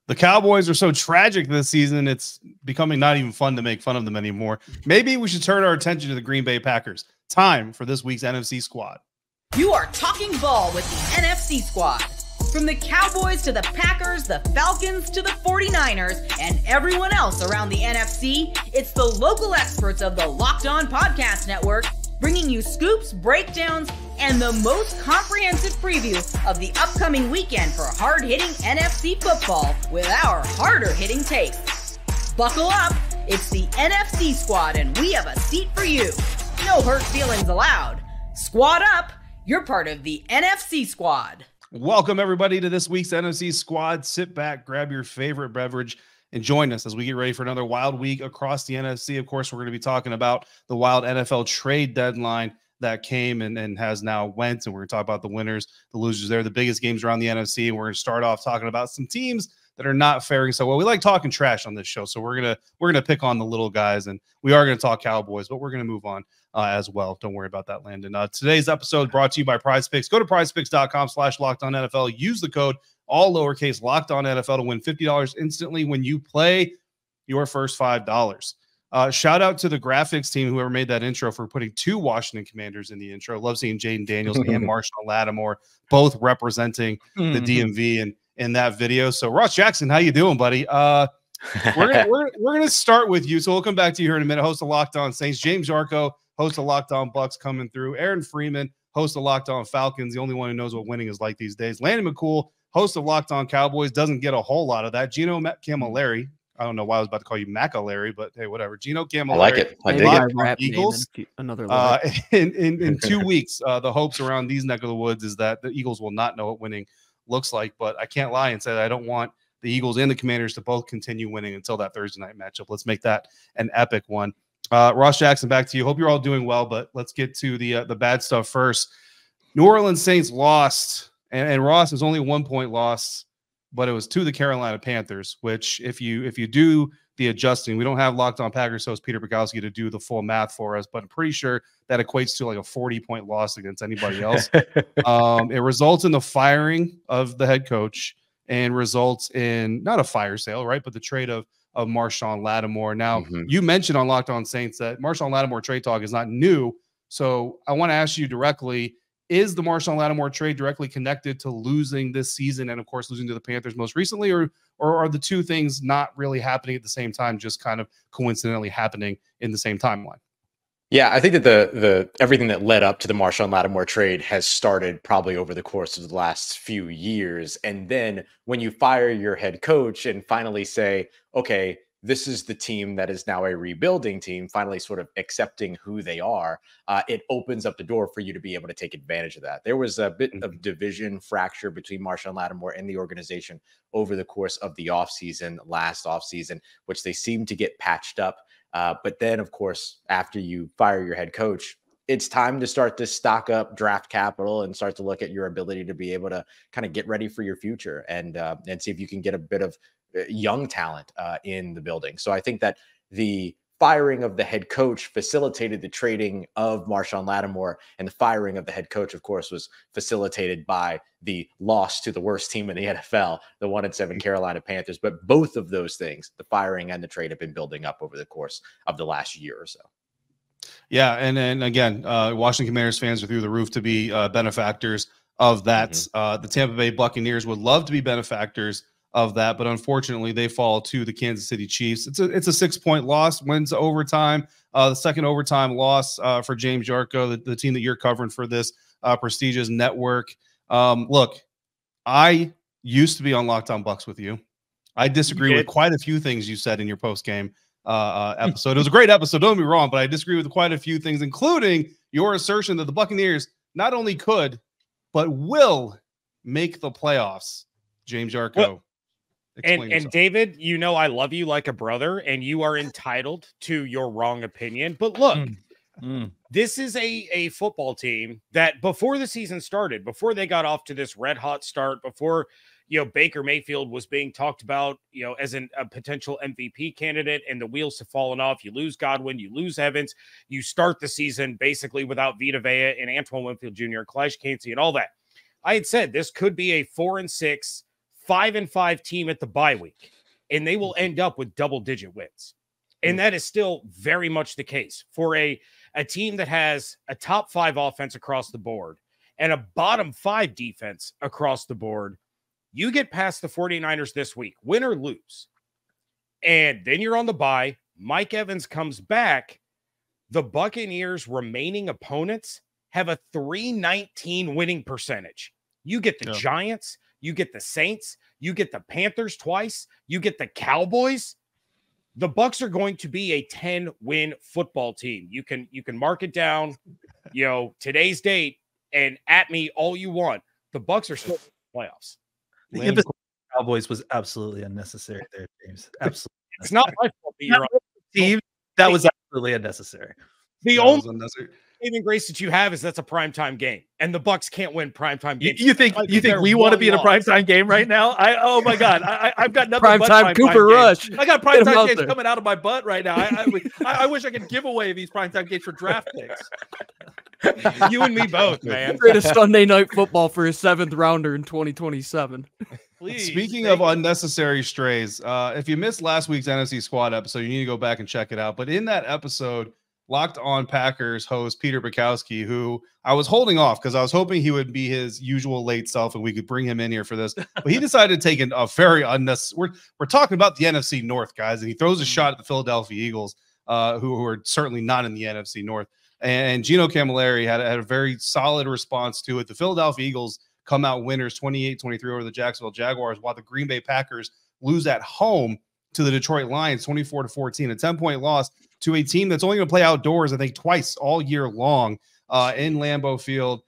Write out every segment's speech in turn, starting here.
The Cowboys are so tragic this season, it's becoming not even fun to make fun of them anymore. Maybe we should turn our attention to the Green Bay Packers. Time for this week's NFC Squad. You are talking ball with the NFC Squad. From the Cowboys to the Packers, the Falcons to the 49ers, and everyone else around the NFC, it's the local experts of the Locked On Podcast Network bringing you scoops, breakdowns, and the most comprehensive preview of the upcoming weekend for hard-hitting NFC football with our harder-hitting takes. Buckle up, it's the NFC Squad, and we have a seat for you. No hurt feelings allowed. Squad up, you're part of the NFC Squad. Welcome, everybody, to this week's NFC Squad. Sit back, grab your favorite beverage, and join us as we get ready for another wild week across the NFC. Of course, we're going to be talking about the wild NFL trade deadline that came and has now went, and we're going to talk about the winners, the losers there, the biggest games around the NFC, and we're going to start off talking about some teams that are not faring so well. We like talking trash on this show, so we're gonna pick on the little guys, and we are going to talk Cowboys, but we're going to move on as well. Don't worry about that, Landon. Today's episode brought to you by PrizePicks. Go to prizepicks.com/LockedOnNFL. Use the code all lowercase LockedOnNFL to win $50 instantly when you play your first $5. Shout out to the graphics team, whoever made that intro, for putting two Washington Commanders in the intro. Love seeing Jaden Daniels and Marshon Lattimore both representing the DMV in that video. So Ross Jackson, how you doing, buddy? We're gonna start with you. So we'll come back to you here in a minute. Host of Locked On Saints, James Yarko, host of Locked On Bucks, coming through. Aaron Freeman, host of Locked On Falcons, the only one who knows what winning is like these days. Landon McCool, host of Locked On Cowboys, doesn't get a whole lot of that. Gino Camilleri, I don't know why I was about to call you Macalary, but hey, whatever. Gino Camilleri. I like it. I dig it. Eagles. Another in 2 weeks, the hopes around these neck of the woods is that the Eagles will not know what winning looks like. But I can't lie and say that I don't want the Eagles and the Commanders to both continue winning until that Thursday night matchup. Let's make that an epic one. Ross Jackson, back to you. Hope you're all doing well, but let's get to the bad stuff first. New Orleans Saints lost, and Ross was only a 1 point loss, but it was to the Carolina Panthers, which if you do the adjusting, we don't have Locked On Packers, so it's Peter Bukowski to do the full math for us, but I'm pretty sure that equates to like a 40-point loss against anybody else. It results in the firing of the head coach and results in not a fire sale, right, but the trade of Marshon Lattimore. Now, you mentioned on Locked On Saints that Marshon Lattimore trade talk is not new, so I want to ask you directly, is the Marshon Lattimore trade directly connected to losing this season and, of course, losing to the Panthers most recently, or are the two things not really happening at the same time, just kind of coincidentally happening in the same timeline? Yeah, I think that the everything that led up to the Marshon Lattimore trade has started probably over the course of the last few years. And then when you fire your head coach and finally say, okay, this is the team that is now a rebuilding team, finally sort of accepting who they are, it opens up the door for you to be able to take advantage of that. There was a bit of division fracture between Marshon Lattimore and the organization over the course of the last offseason, which they seemed to get patched up. But then, of course, after you fire your head coach, it's time to start to stock up draft capital and start to look at your ability to be able to kind of get ready for your future and see if you can get a bit of young talent in the building. So I think that the firing of the head coach facilitated the trading of Marshon Lattimore, and the firing of the head coach, of course, was facilitated by the loss to the worst team in the NFL, the 1-7 Carolina Panthers. But both of those things, the firing and the trade, have been building up over the course of the last year or so. Yeah, and then again, Washington Commanders fans are through the roof to be benefactors of that. The Tampa Bay Buccaneers would love to be benefactors of that, but unfortunately they fall to the Kansas City Chiefs. It's a 6-point loss, wins overtime. The second overtime loss for James Yarko, the team that you're covering for this prestigious network. Look, I used to be on Locked On Bucks with you. I disagree with quite a few things you said in your post-game episode. It was a great episode, don't get me wrong, but I disagree with quite a few things, including your assertion that the Buccaneers not only could, but will make the playoffs. James Yarko. Well, and David, you know I love you like a brother, and you are entitled to your wrong opinion. But look, this is a football team that before the season started, before they got off to this red hot start, before Baker Mayfield was being talked about as a potential MVP candidate, and the wheels have fallen off. You lose Godwin, you lose Evans, you start the season basically without Vita Vea and Antoine Winfield Jr., Kalijah Kancey, and all that. I had said this could be a 4-6 5-5 team at the bye week, and they will end up with double-digit wins. And that is still very much the case for a team that has a top 5 offense across the board and a bottom 5 defense across the board. You get past the 49ers this week, win or lose, and then you're on the bye. Mike Evans comes back. The Buccaneers' remaining opponents have a .319 winning percentage. You get the Giants, you get the Saints, you get the Panthers twice, you get the Cowboys. The Bucs are going to be a 10-win football team. You can mark it down, today's date, and at me all you want. The Bucs are still in the playoffs. The emphasis on the Cowboys was absolutely unnecessary there, James. Absolutely. It's not my fault that you're on the team. That was absolutely unnecessary. The only saving grace that you have is that's a primetime game, and the Bucs can't win primetime games. You think we want to be in a primetime game right now? Oh my God, I've got nothing primetime Cooper Rush. I got primetime games coming out of my butt right now. I wish I could give away these primetime games for draft picks. You and me both, man. Greatest Sunday night football for a 7th rounder in 2027. Please, speaking of unnecessary strays, if you missed last week's NFC Squad episode, you need to go back and check it out. But in that episode, Locked On Packers host Peter Bukowski, who I was holding off because I was hoping he would be his usual late self and we could bring him in here for this. But he decided to take a very unnecessary. We're talking about the NFC North, guys, and he throws a shot at the Philadelphia Eagles, who are certainly not in the NFC North. And Gino Camilleri had a very solid response to it. The Philadelphia Eagles come out winners 28-23 over the Jacksonville Jaguars, while the Green Bay Packers lose at home to the Detroit Lions 24-14, a 10-point loss to a team that's only going to play outdoors, I think, twice all year long in Lambeau Field.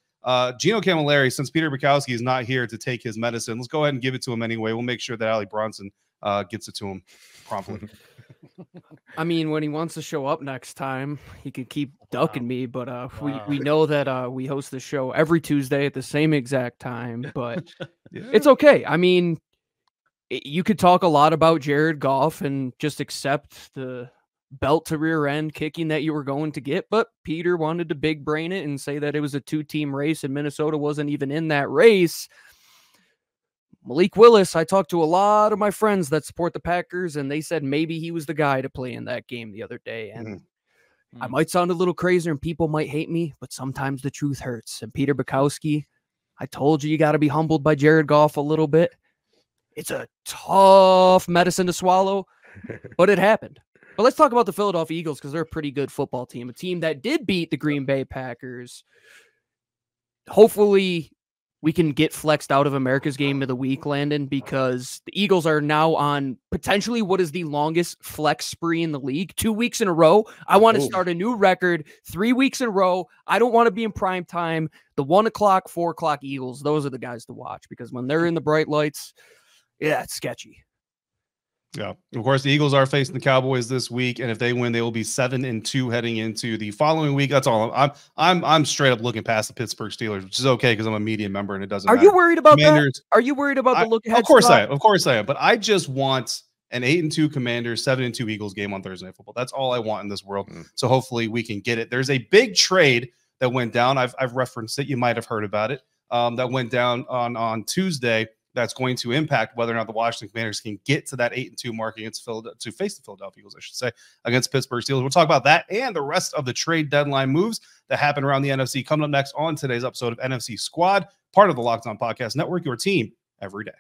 Gino Camilleri, since Peter Bukowski is not here to take his medicine, let's go ahead and give it to him anyway. We'll make sure that Ali Bronson gets it to him promptly. I mean, when he wants to show up next time, he could keep ducking me, but we know that we host the show every Tuesday at the same exact time, but it's okay. I mean, you could talk a lot about Jared Goff and just accept the belt to rear end kicking that you were going to get, but Peter wanted to big brain it and say that it was a 2-team race and Minnesota wasn't even in that race. Malik Willis, I talked to a lot of my friends that support the Packers, and they said maybe he was the guy to play in that game the other day. And I might sound a little crazy and people might hate me, but sometimes the truth hurts. And Peter Bukowski, I told you got to be humbled by Jared Goff a little bit. It's a tough medicine to swallow, but it happened. But let's talk about the Philadelphia Eagles because they're a pretty good football team, a team that did beat the Green Bay Packers. Hopefully, we can get flexed out of America's Game of the Week, Landon, because the Eagles are now on potentially what is the longest flex spree in the league. 2 weeks in a row. I want to start a new record. 3 weeks in a row. I don't want to be in prime time. The 1 o'clock, 4 o'clock Eagles, those are the guys to watch because when they're in the bright lights, yeah, it's sketchy. Yeah, of course, the Eagles are facing the Cowboys this week, and if they win, they will be 7-2 heading into the following week. That's all. I'm straight up looking past the Pittsburgh Steelers, which is okay because I'm a media member and it doesn't matter. Are you worried about that? Are you worried about the look ahead? Of course I am. Of course I am. But I just want an 8-2 Commanders, 7-2 Eagles game on Thursday Night Football. That's all I want in this world. So hopefully we can get it. There's a big trade that went down. I've referenced it. You might have heard about it. That went down on Tuesday. That's going to impact whether or not the Washington Commanders can get to that 8-2 mark against to face the Philadelphia Eagles, I should say, against Pittsburgh Steelers. We'll talk about that and the rest of the trade deadline moves that happen around the NFC coming up next on today's episode of NFC Squad, part of the Locked On Podcast Network, your team every day.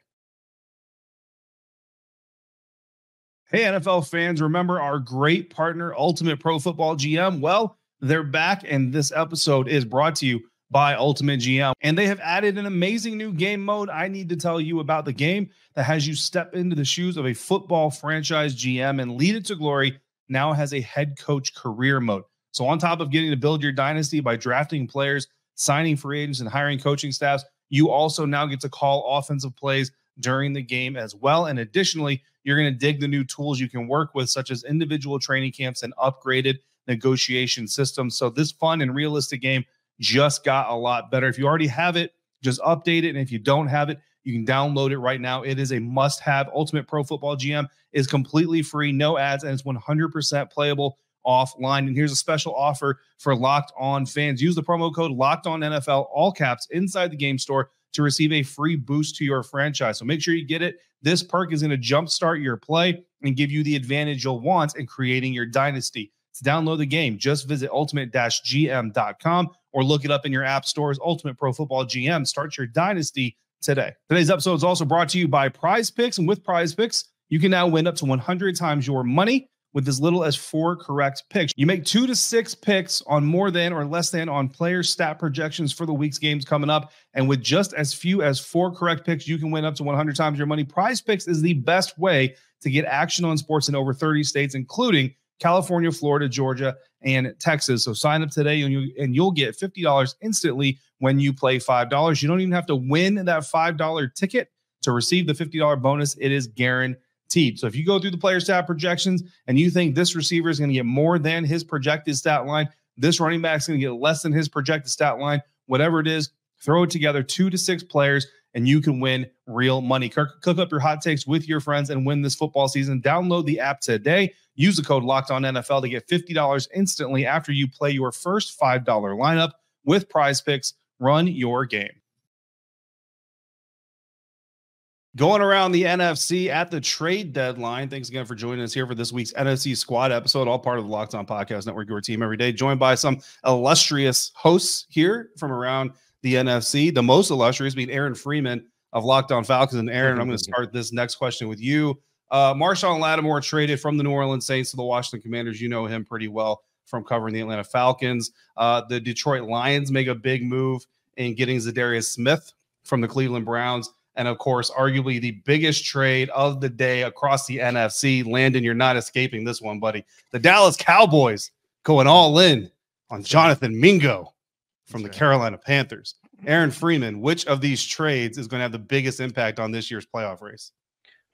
Hey, NFL fans, remember our great partner, Ultimate Pro Football GM? Well, they're back, and this episode is brought to you by Ultimate GM, and they have added an amazing new game mode. I need to tell you about the game that has you step into the shoes of a football franchise GM and lead it to glory. Now has a head coach career mode. So on top of getting to build your dynasty by drafting players, signing free agents, and hiring coaching staffs, you also now get to call offensive plays during the game as well. And additionally, you're going to dig the new tools you can work with, such as individual training camps and upgraded negotiation systems. So this fun and realistic game just got a lot better. If you already have it, just update it. And if you don't have it, you can download it right now. It is a must-have. Ultimate Pro Football GM is completely free, no ads, and it's 100% playable offline. And here's a special offer for Locked On fans. Use the promo code Locked On NFL, all caps, inside the game store to receive a free boost to your franchise. So make sure you get it. This perk is going to jumpstart your play and give you the advantage you'll want in creating your dynasty. To download the game, just visit ultimate-gm.com or look it up in your app stores. Ultimate Pro Football GM. Start your dynasty today. Today's episode is also brought to you by PrizePicks, and with PrizePicks, you can now win up to 100 times your money with as little as 4 correct picks. You make 2 to 6 picks on more than or less than on player stat projections for the week's games coming up, and with just as few as 4 correct picks, you can win up to 100 times your money. PrizePicks is the best way to get action on sports in over 30 states, including California, Florida, Georgia, and Texas. So sign up today and you'll get $50 instantly when you play $5. You don't even have to win that $5 ticket to receive the $50 bonus. It is guaranteed. So if you go through the player stat projections and you think this receiver is going to get more than his projected stat line, this running back is going to get less than his projected stat line, whatever it is, throw it together, 2 to 6 players, and you can win real money. Cook up your hot takes with your friends and win this football season. Download the app today. Use the code LOCKEDONNFL to get $50 instantly after you play your first $5 lineup with PrizePicks. Run your game. Going around the NFC at the trade deadline. Thanks again for joining us here for this week's NFC Squad episode, all part of the Locked On Podcast Network, your team every day, joined by some illustrious hosts here from around the NFC. The most illustrious being Aaron Freeman of Locked On Falcons. And Aaron, I'm going to start this next question with you. Marshon Lattimore traded from the New Orleans Saints to the Washington Commanders. You know him pretty well from covering the Atlanta Falcons. The Detroit Lions make a big move in getting Zadarius Smith from the Cleveland Browns. And, of course, arguably the biggest trade of the day across the NFC. Landon, you're not escaping this one, buddy. The Dallas Cowboys going all in on Jonathan Mingo from the Carolina Panthers. Aaron Freeman, which of these trades is going to have the biggest impact on this year's playoff race?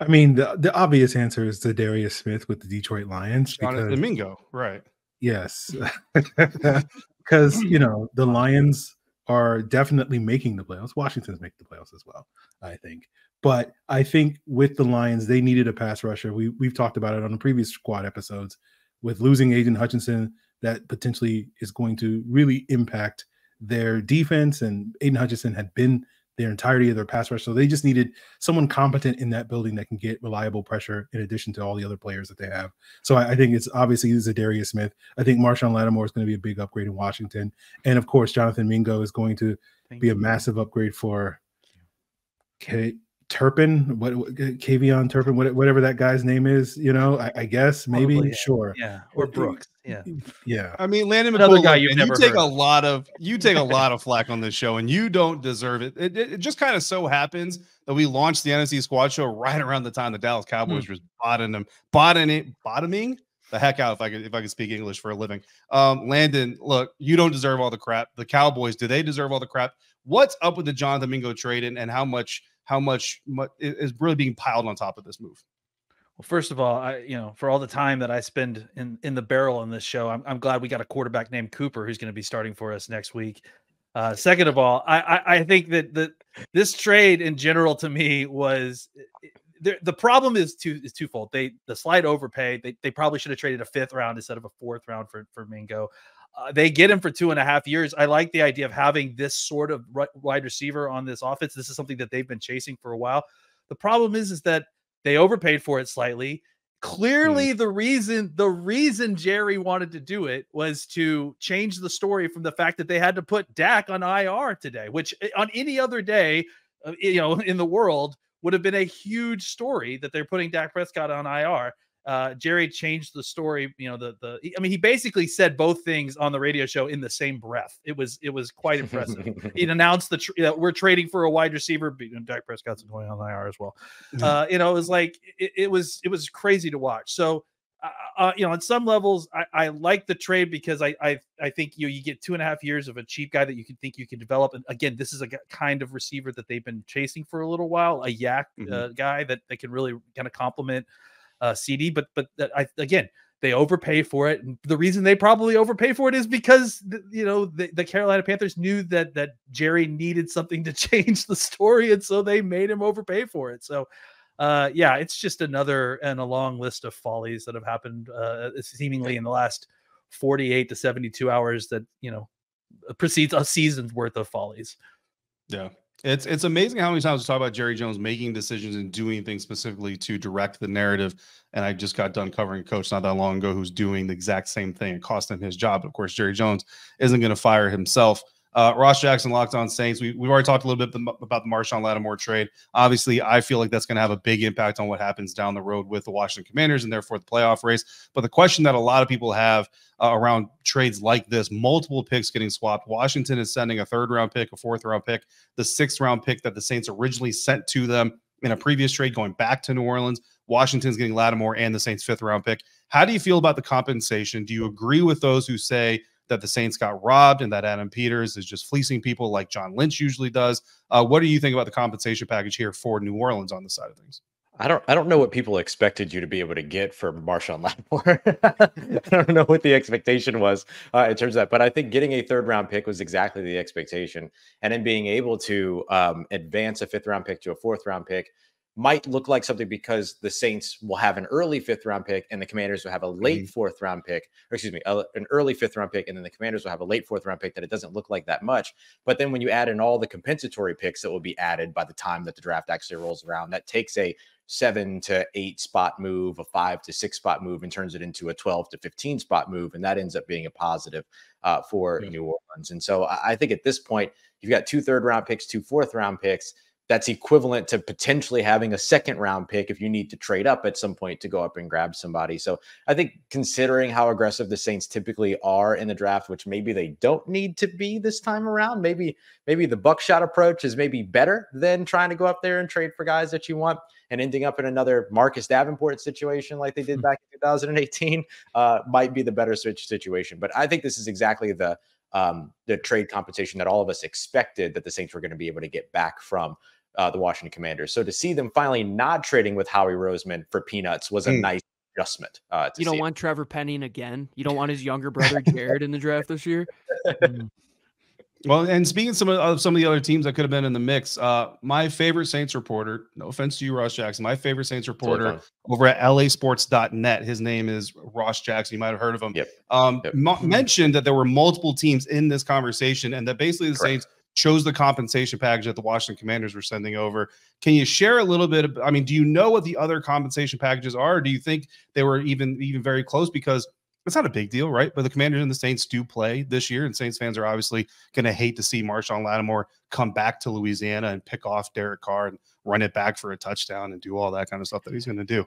I mean, the obvious answer is Zadarius Smith with the Detroit Lions. Jonathan Mingo, right. Yes. Because, the Lions are definitely making the playoffs. Washington's making the playoffs as well, I think. But I think with the Lions, they needed a pass rusher. We've talked about it on the previous squad episodes. With losing Aiden Hutchinson, that potentially is going to really impact their defense. And Aiden Hutchinson had been their entirety of their pass rush. So they just needed someone competent in that building that can get reliable pressure in addition to all the other players that they have. So I think it's obviously Zadarius Smith. I think Marshon Lattimore is going to be a big upgrade in Washington. And of course, Jonathan Mingo is going to be a massive upgrade for Turpin, Kavion Turpin, whatever that guy's name is, I guess maybe. Probably, yeah. Sure. Yeah. Or Brooks. Yeah. Yeah. I mean, Landon another McCool, guy you take a lot of flack on this show, and you don't deserve it. It just kind of so happens that we launched the NFC Squad show right around the time the Dallas Cowboys was bottoming the heck out, if I could speak English for a living. Landon, look, you don't deserve all the crap. The Cowboys, do they deserve all the crap? What's up with the Jonathan Mingo trade, and how much is really being piled on top of this move? Well, first of all, for all the time that I spend in the barrel on this show, I'm glad we got a quarterback named Cooper who's going to be starting for us next week. Second of all, I think that this trade in general to me was the problem is twofold. The slight overpay. They probably should have traded a 5th round instead of a 4th round for Mingo. They get him for 2.5 years. I like the idea of having this sort of wide receiver on this offense. This is something that they've been chasing for a while. The problem is that they overpaid for it slightly. Clearly, the reason Jerry wanted to do it was to change the story from the fact that they had to put Dak on IR today, which on any other day, in the world would have been a huge story that they're putting Dak Prescott on IR. Jerry changed the story. He basically said both things on the radio show in the same breath. It was quite impressive. He announced that we're trading for a wide receiver. Dak Prescott's going on IR as well. It was like it was crazy to watch. So, on some levels, I like the trade because I think you get 2.5 years of a cheap guy that you can think you can develop. And again, this is a kind of receiver that they've been chasing for a little while. A yak guy that can really kind of complement CD, but again, they overpay for it, and the reason they probably overpay for it is because the Carolina Panthers knew that Jerry needed something to change the story, and so they made him overpay for it. So, it's just another in a long list of follies that have happened seemingly in the last 48 to 72 hours that precedes a season's worth of follies. Yeah. It's amazing how many times we talk about Jerry Jones making decisions and doing things specifically to direct the narrative. And I just got done covering a coach not that long ago who's doing the exact same thing. It cost him his job. Of course, Jerry Jones isn't going to fire himself. Ross Jackson, Locked On Saints. We've already talked a little bit about the Marshon Lattimore trade. Obviously, I feel like that's going to have a big impact on what happens down the road with the Washington Commanders and therefore the playoff race. But the question that a lot of people have around trades like this, multiple picks getting swapped. Washington is sending a 3rd-round pick, a 4th-round pick, the 6th-round pick that the Saints originally sent to them in a previous trade going back to New Orleans. Washington's getting Lattimore and the Saints' 5th-round pick. How do you feel about the compensation? Do you agree with those who say that the Saints got robbed and that Adam Peters is just fleecing people like John Lynch usually does? What do you think about the compensation package here for New Orleans on the side of things? I don't know what people expected you to be able to get for Marshon Lattimore. I don't know what the expectation was in terms of that, but I think getting a 3rd-round pick was exactly the expectation. And then being able to advance a 5th-round pick to a 4th-round pick might look like something because the Saints will have an early 5th-round pick and the Commanders will have a late 4th-round pick, or excuse me, an early 5th-round pick, and then the Commanders will have a late 4th-round pick, that it doesn't look like that much. But then when you add in all the compensatory picks that will be added by the time that the draft actually rolls around, that takes a 7 to 8 spot move, a 5 to 6 spot move, and turns it into a 12 to 15 spot move. And that ends up being a positive for New Orleans. And so I think at this point, you've got 2 3rd-round picks, 2 4th-round picks. That's equivalent to potentially having a 2nd-round pick if you need to trade up at some point to go up and grab somebody. So I think considering how aggressive the Saints typically are in the draft, which maybe they don't need to be this time around, maybe the buckshot approach is maybe better than trying to go up there and trade for guys that you want and ending up in another Marcus Davenport situation like they did back in 2018 might be the better situation. But I think this is exactly the trade compensation that all of us expected that the Saints were going to be able to get back from the Washington Commanders. So to see them finally not trading with Howie Roseman for peanuts was a nice adjustment. You don't want Trevor Penning again. You don't want his younger brother Jared in the draft this year. Well, and speaking of some of the other teams that could have been in the mix, my favorite Saints reporter, no offense to you, Ross Jackson, my favorite Saints reporter over at lasports.net, his name is Ross Jackson. You might have heard of him. Mentioned that there were multiple teams in this conversation and that basically the Saints chose the compensation package that the Washington Commanders were sending over. Can you share a little bit I mean, do you know what the other compensation packages are? Or do you think they were even very close? Because it's not a big deal, right? But the Commanders and the Saints do play this year, and Saints fans are obviously going to hate to see Marshon Lattimore come back to Louisiana and pick off Derek Carr and run it back for a touchdown and do all that kind of stuff that he's going to do.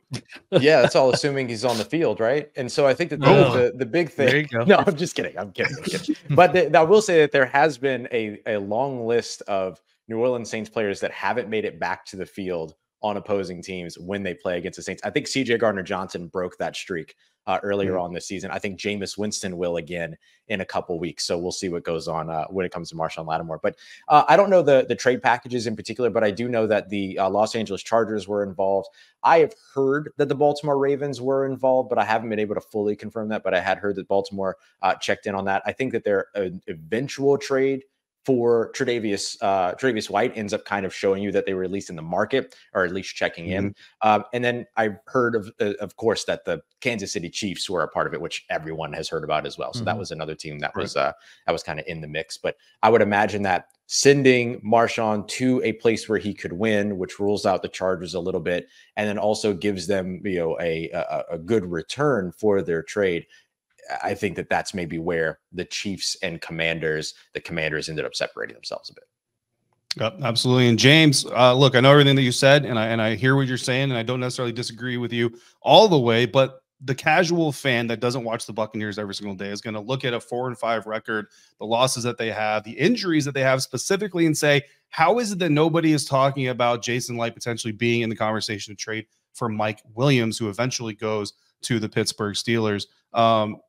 Yeah, that's all assuming he's on the field, right? And so I think that the big thing. There you go. No, I'm just kidding. I'm kidding. But I will say that there has been a long list of New Orleans Saints players that haven't made it back to the field on opposing teams when they play against the Saints. I think C.J. Gardner-Johnson broke that streak earlier on this season. I think Jameis Winston will again in a couple weeks. So we'll see what goes on when it comes to Marshon Lattimore. But I don't know the trade packages in particular, but I do know that the Los Angeles Chargers were involved. I have heard that the Baltimore Ravens were involved, but I haven't been able to fully confirm that. But I had heard that Baltimore checked in on that. I think that their eventual trade for Tre'Davious White ends up kind of showing you that they were at least in the market or at least checking in. And then I've heard of course, that the Kansas City Chiefs were a part of it, which everyone has heard about as well. So that was another team that was kind of in the mix. But I would imagine that sending Marshon to a place where he could win, which rules out the Chargers a little bit, and then also gives them, a good return for their trade. I think that that's maybe where the Chiefs and the Commanders ended up separating themselves a bit. Yep, absolutely. And James, look, I know everything that you said, and I hear what you're saying, and I don't necessarily disagree with you all the way, but the casual fan that doesn't watch the Buccaneers every single day is going to look at a 4-5 record, the losses that they have, the injuries that they have specifically, and say, how is it that nobody is talking about Jason Light potentially being in the conversation to trade for Mike Williams, who eventually goes to the Pittsburgh Steelers?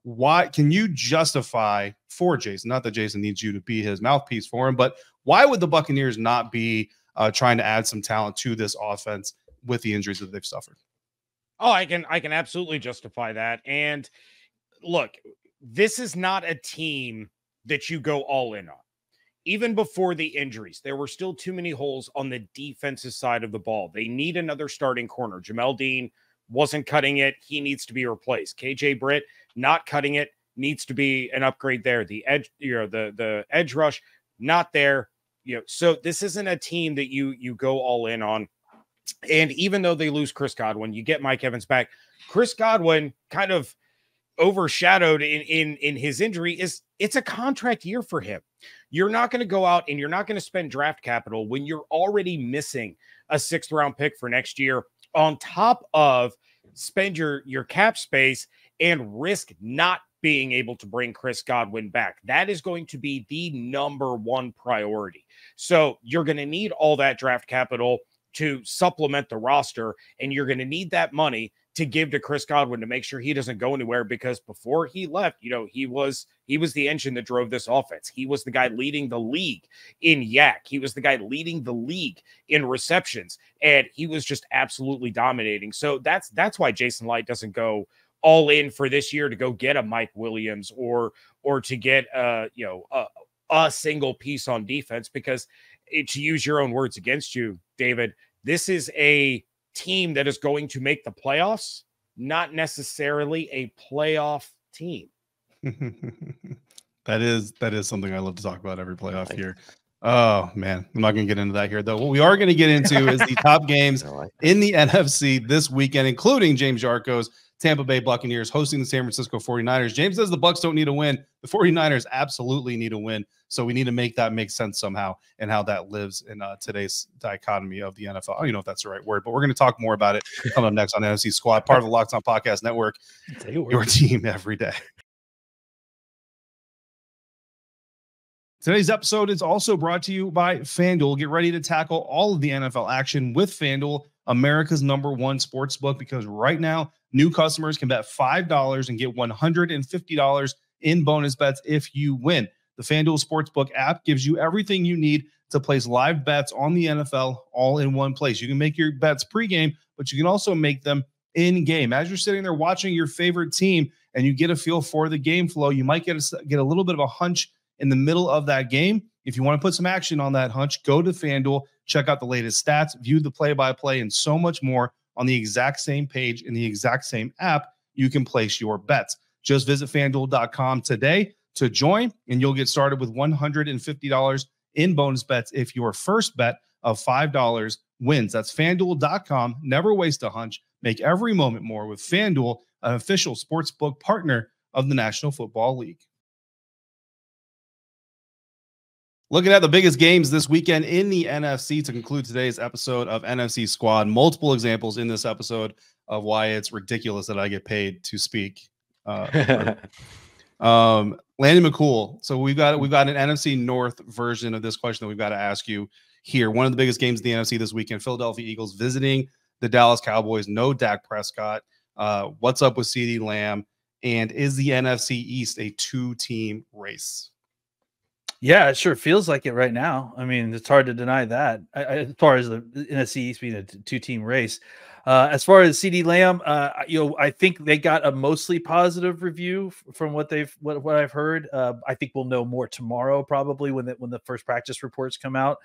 Why can you justify for Jason, not that Jason needs you to be his mouthpiece for him, but why would the Buccaneers not be trying to add some talent to this offense with the injuries that they've suffered? Oh, I can absolutely justify that. And look, this is not a team that you go all in on. Even before the injuries, there were still too many holes on the defensive side of the ball. They need another starting corner. Jamel Dean wasn't cutting it. He needs to be replaced. KJ Britt not cutting it, needs to be an upgrade there. The edge, the edge rush, not there. So this isn't a team that you go all in on. And even though they lose Chris Godwin, you get Mike Evans back. Chris Godwin kind of overshadowed in his injury it's a contract year for him. You're not going to go out and you're not going to spend draft capital when you're already missing a 6th round pick for next year, on top of spend your cap space and risk not being able to bring Chris Godwin back. That is going to be the #1 priority. So you're going to need all that draft capital to supplement the roster, and you're going to need that money to give to Chris Godwin to make sure he doesn't go anywhere, because before he left, he was the engine that drove this offense. He was the guy leading the league in yak. He was the guy leading the league in receptions, and he was just absolutely dominating. So that's why Jason Light doesn't go all in for this year to go get a Mike Williams or to get a single piece on defense, because to use your own words against you, David, this is a team that is going to make the playoffs, not necessarily a playoff team. That is something I love to talk about every playoff year. Oh man, I'm not going to get into that here though. What we are going to get into is the top games in the NFC this weekend, including James Yarko's Tampa Bay Buccaneers hosting the San Francisco 49ers. James says the Bucs don't need a win. The 49ers absolutely need a win. So we need to make that make sense somehow, and how that lives in today's dichotomy of the NFL. I don't even know if that's the right word, but we're going to talk more about it coming up next on NFC Squad, part of the Locked On Podcast Network, your team every day. Today's episode is also brought to you by FanDuel. Get ready to tackle all of the NFL action with FanDuel, America's #1 sportsbook, because right now, new customers can bet $5 and get $150 in bonus bets if you win. The FanDuel Sportsbook app gives you everything you need to place live bets on the NFL all in one place. You can make your bets pregame, but you can also make them in-game. As you're sitting there watching your favorite team and you get a feel for the game flow, you might get a little bit of a hunch in the middle of that game. If you want to put some action on that hunch, go to FanDuel, check out the latest stats, view the play-by-play, and so much more on the exact same page in the exact same app. You can place your bets. Just visit FanDuel.com today to join, and you'll get started with $150 in bonus bets if your first bet of $5 wins. That's FanDuel.com. Never waste a hunch. Make every moment more with FanDuel, an official sportsbook partner of the National Football League. Looking at the biggest games this weekend in the NFC to conclude today's episode of NFC Squad. Multiple examples in this episode of why it's ridiculous that I get paid to speak. Landon McCool. So we've got an NFC North version of this question that we've got to ask you here. One of the biggest games in the NFC this weekend, Philadelphia Eagles visiting the Dallas Cowboys. No Dak Prescott. What's up with CeeDee Lamb? And is the NFC East a 2-team race? Yeah, it sure feels like it right now. I mean, it's hard to deny that. As far as the NFC East being a 2-team race, as far as CeeDee Lamb, I think they got a mostly positive review from what I've heard. I think we'll know more tomorrow, probably when the first practice reports come out.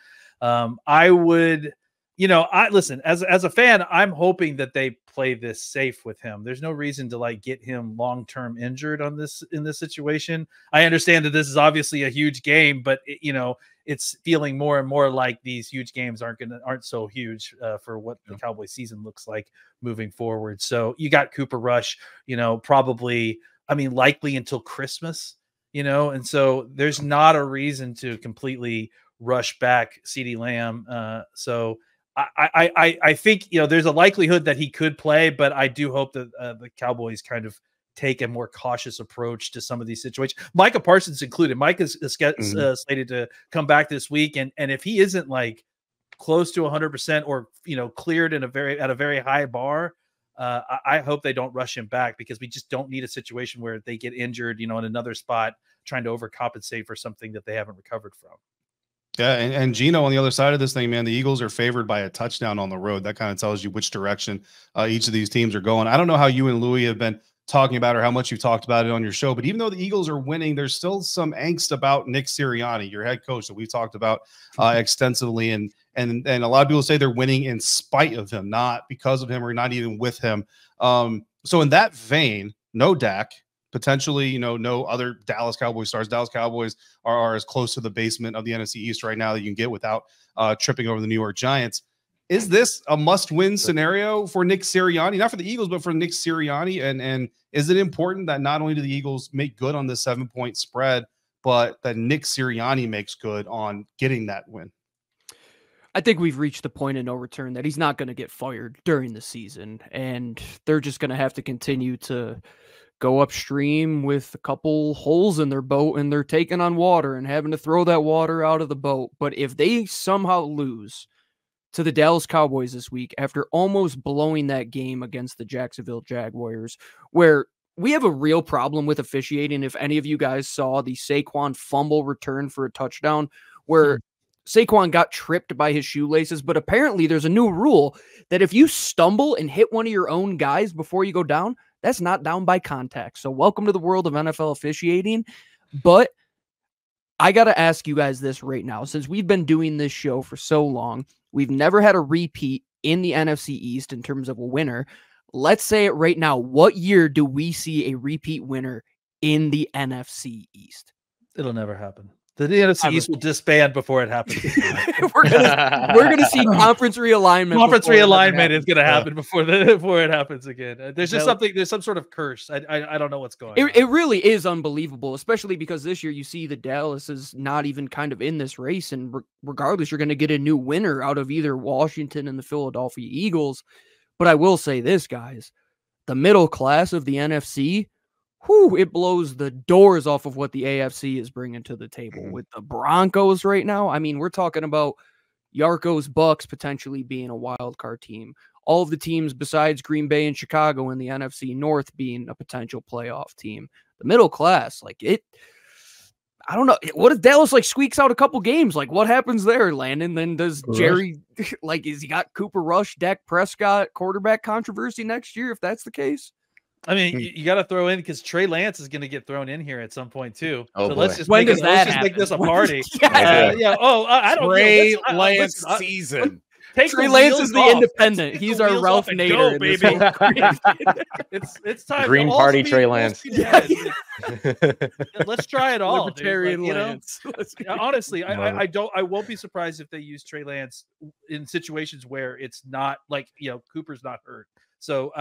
I would, listen, as a fan, I'm hoping that they play this safe with him. There's no reason to get him long-term injured in this situation. I understand that this is obviously a huge game, but it's feeling more and more like these huge games aren't so huge for what the Cowboys season looks like moving forward. So you got Cooper Rush, probably, likely until Christmas, and so there's not a reason to completely rush back CeeDee Lamb. So I think there's a likelihood that he could play, but I do hope that the Cowboys kind of take a more cautious approach to some of these situations. Micah Parsons included. Mike is slated to come back this week, and if he isn't close to 100% or cleared at a very high bar, I hope they don't rush him back, because we just don't need a situation where they get injured, in another spot trying to overcompensate for something that they haven't recovered from. Yeah, and Gino on the other side of this thing, man, the Eagles are favored by a touchdown on the road. That kind of tells you which direction each of these teams are going. I don't know how you and Louie have been talking about, or how much you've talked about it on your show, but even though the Eagles are winning, there's still some angst about Nick Sirianni, your head coach, that we've talked about extensively. And a lot of people say they're winning in spite of him, not because of him or not even with him. So in that vein, no Dak, potentially, no other Dallas Cowboys stars. Dallas Cowboys are as close to the basement of the NFC East right now that you can get without tripping over the New York Giants. Is this a must-win scenario for Nick Sirianni? Not for the Eagles, but for Nick Sirianni. And is it important that not only do the Eagles make good on this 7-point spread, but that Nick Sirianni makes good on getting that win? I think we've reached the point of no return that he's not going to get fired during the season, and they're just going to have to continue to go upstream with a couple holes in their boat, and they're taking on water and having to throw that water out of the boat. But if they somehow lose to the Dallas Cowboys this week after almost blowing that game against the Jacksonville Jaguars, where we have a real problem with officiating. If any of you guys saw the Saquon fumble return for a touchdown where Saquon got tripped by his shoelaces, but apparently there's a new rule that if you stumble and hit one of your own guys before you go down, that's not down by contact. So welcome to the world of NFL officiating. But I got to ask you guys this right now. Since we've been doing this show for so long, we've never had a repeat in the NFC East in terms of a winner. Let's say it right now. What year do we see a repeat winner in the NFC East? It'll never happen. The NFC East will disband before it happens. we're gonna see conference realignment. Conference realignment is gonna happen before it happens again. There's just something. There's some sort of curse. I don't know what's going on. It really is unbelievable, especially because this year you see the Dallas is not even kind of in this race, and regardless, you're going to get a new winner out of either Washington and the Philadelphia Eagles. But I will say this, guys, the middle class of the NFC. It blows the doors off of what the AFC is bringing to the table with the Broncos right now. I mean, we're talking about Yarko's Bucks potentially being a wild card team. All of the teams besides Green Bay and Chicago in the NFC North being a potential playoff team. The middle class, I don't know. What if Dallas squeaks out a couple games? What happens there, Landon? Then does Jerry, is he got Cooper Rush, Dak Prescott quarterback controversy next year if that's the case? I mean, you got to throw in because Trey Lance is going to get thrown in here at some point too. Oh, so boy. let's just make this a party. I don't Trey Lance season. Trey Lance is the independent. He's our Ralph Nader, baby. It's time. Green Party Trey Lance. Let's try it all. Libertarian Lance. Honestly, I won't be surprised if they use Trey Lance in situations where it's not Cooper's not hurt. So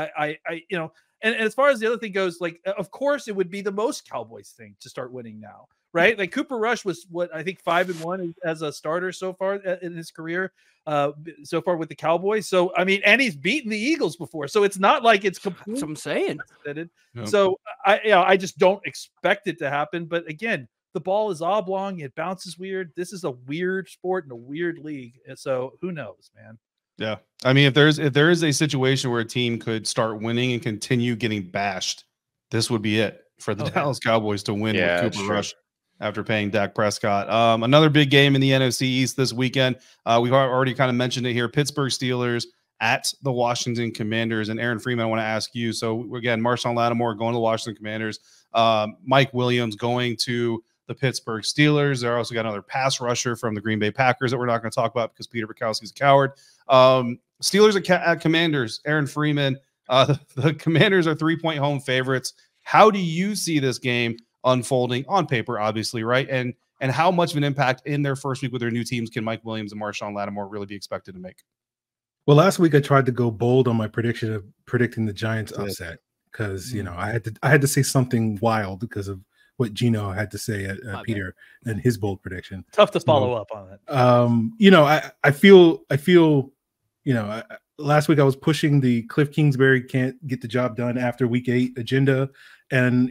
And as far as the other thing goes, of course, it would be the most Cowboys thing to start winning now, right? Cooper Rush was what I think 5-1 as a starter so far in his career, so far with the Cowboys. So I mean, and he's beaten the Eagles before, so it's not like it's completely. That's what I'm saying. Yep. So I just don't expect it to happen. But again, the ball is oblong; it bounces weird. This is a weird sport and a weird league, so who knows, man. Yeah. I mean, if there is a situation where a team could start winning and continue getting bashed, this would be it for the Dallas Cowboys to win with Cooper Rush after paying Dak Prescott. Another big game in the NFC East this weekend. We've already kind of mentioned it here. Pittsburgh Steelers at the Washington Commanders. And Aaron Freeman, I want to ask you. So again, Marshon Lattimore going to the Washington Commanders. Mike Williams going to the Pittsburgh Steelers. They're also got another pass rusher from the Green Bay Packers that we're not going to talk about because Peter Bukowski's a coward. Steelers at Commanders. Aaron Freeman. The Commanders are 3-point home favorites. How do you see this game unfolding on paper, obviously, right? And how much of an impact in their first week with their new teams can Mike Williams and Marshon Lattimore really be expected to make? Well, last week I tried to go bold on my prediction of predicting the Giants upset because I had to say something wild because of what Gino had to say at Peter and his bold prediction. Tough to follow up on it. I feel last week I was pushing the Cliff Kingsbury can't get the job done after week 8 agenda. And,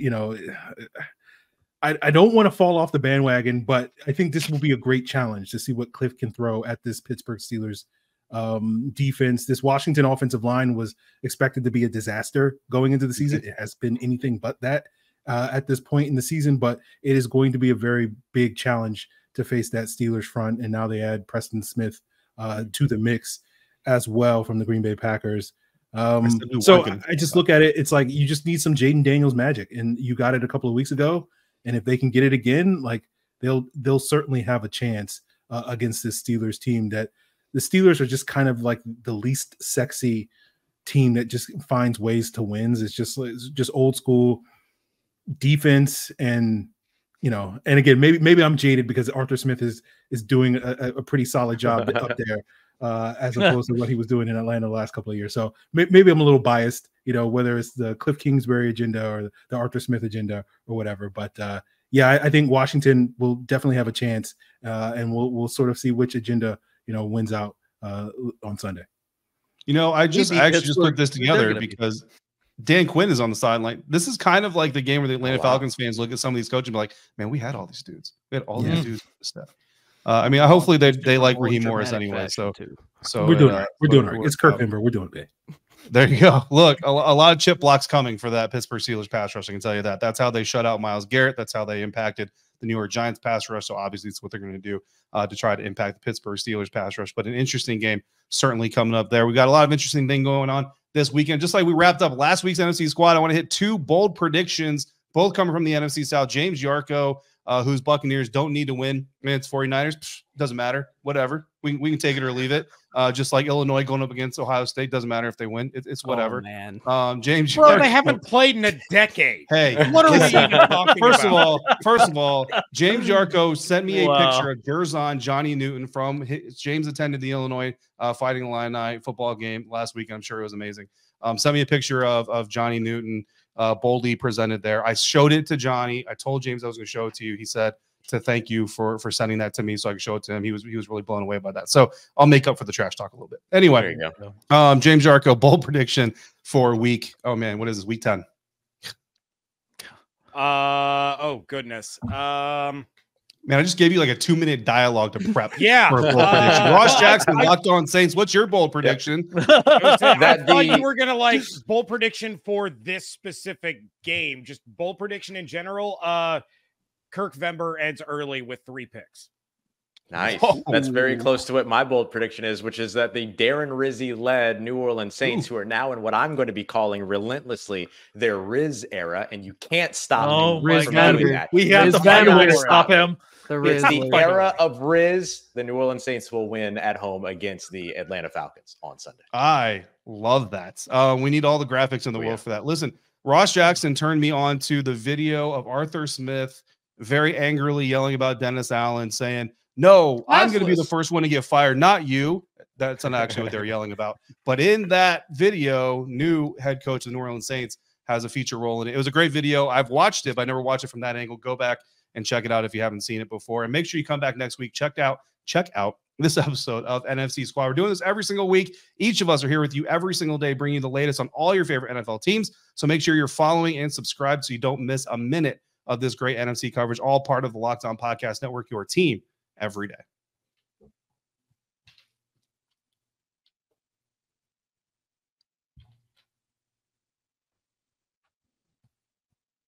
I don't want to fall off the bandwagon, but I think this will be a great challenge to see what Cliff can throw at this Pittsburgh Steelers defense. This Washington offensive line was expected to be a disaster going into the season. It has been anything but that at this point in the season, but it is going to be a very big challenge to face that Steelers front. And now they add Preston Smith to the mix as well from the Green Bay Packers. So I just look at it. It's like you just need some Jaden Daniels magic, and you got it a couple of weeks ago. And if they can get it again, they'll certainly have a chance against this Steelers team. That the Steelers are just kind of like the least sexy team that just finds ways to win. It's just old school, defense and and again, maybe I'm jaded because Arthur Smith is doing a pretty solid job up there as opposed to what he was doing in Atlanta the last couple of years. So maybe I'm a little biased, whether it's the Cliff Kingsbury agenda or the Arthur Smith agenda or whatever. But yeah, I think Washington will definitely have a chance, and we'll sort of see which agenda wins out on Sunday. I actually just put this together because Dan Quinn is on the sideline. This is kind of like the game where the Atlanta Falcons fans look at some of these coaches and be like, man, we had all these dudes. We had all these dudes with stuff. Hopefully they like Raheem Morris anyway. So we're doing all right. We're doing all right. It's Kirk Hember. We're doing it. There you go. Look, a lot of chip blocks coming for that Pittsburgh Steelers pass rush. I can tell you that. That's how they shut out Myles Garrett. That's how they impacted the New York Giants pass rush. So obviously it's what they're going to do to try to impact the Pittsburgh Steelers pass rush. But an interesting game certainly coming up there. We got a lot of interesting thing going on this weekend. Just like we wrapped up last week's NFC Squad, I want to hit 2 bold predictions, both coming from the NFC South. James Yarko, whose Buccaneers don't need to win against 49ers. Doesn't matter. Whatever. We can take it or leave it. Just like Illinois going up against Ohio State. Doesn't matter if they win. It's whatever. Oh, man. James Bro, Yarko, they haven't played in a decade. Hey, what are we even talking about? First of all, James Yarko sent me a picture of Gerzon Johnny Newton from James attended the Illinois Fighting Illini football game last week. I'm sure it was amazing. Sent me a picture of Johnny Newton boldly presented there. I showed it to Johnny. I told James I was going to show it to you. He said to thank you for sending that to me so I could show it to him. He was really blown away by that. So I'll make up for the trash talk a little bit. Anyway, there you go. James Yarko, bold prediction for week. Oh man, what is this? Week 10. Oh goodness. Man, I just gave you like a 2-minute dialogue to prep. Yeah. For a bold prediction. Ross Jackson, Locked On Saints. What's your bold prediction? I thought you were gonna like bold prediction for this specific game. Just bold prediction in general. Kirk Vember ends early with 3 picks. Nice. That's very close to what my bold prediction is, which is that the Darren Rizzi-led New Orleans Saints, who are now in what I'm going to be calling relentlessly their Riz era, and you can't stop me from doing that. We have to find a way to stop him. It's the era of Riz. The New Orleans Saints will win at home against the Atlanta Falcons on Sunday. I love that. We need all the graphics in the world for that. Listen, Ross Jackson turned me on to the video of Arthur Smith very angrily yelling about Dennis Allen, saying, no, I'm going to be the first one to get fired, not you. That's not actually what they're yelling about. But in that video, new head coach of the New Orleans Saints has a feature role in it. It was a great video. I've watched it, but I never watched it from that angle. Go back and check it out if you haven't seen it before. And make sure you come back next week. Check out this episode of NFC Squad. We're doing this every single week. Each of us are here with you every single day, bringing you the latest on all your favorite NFL teams. So make sure you're following and subscribed so you don't miss a minute of this great NFC coverage, all part of the Locked On Podcast Network, your team every day.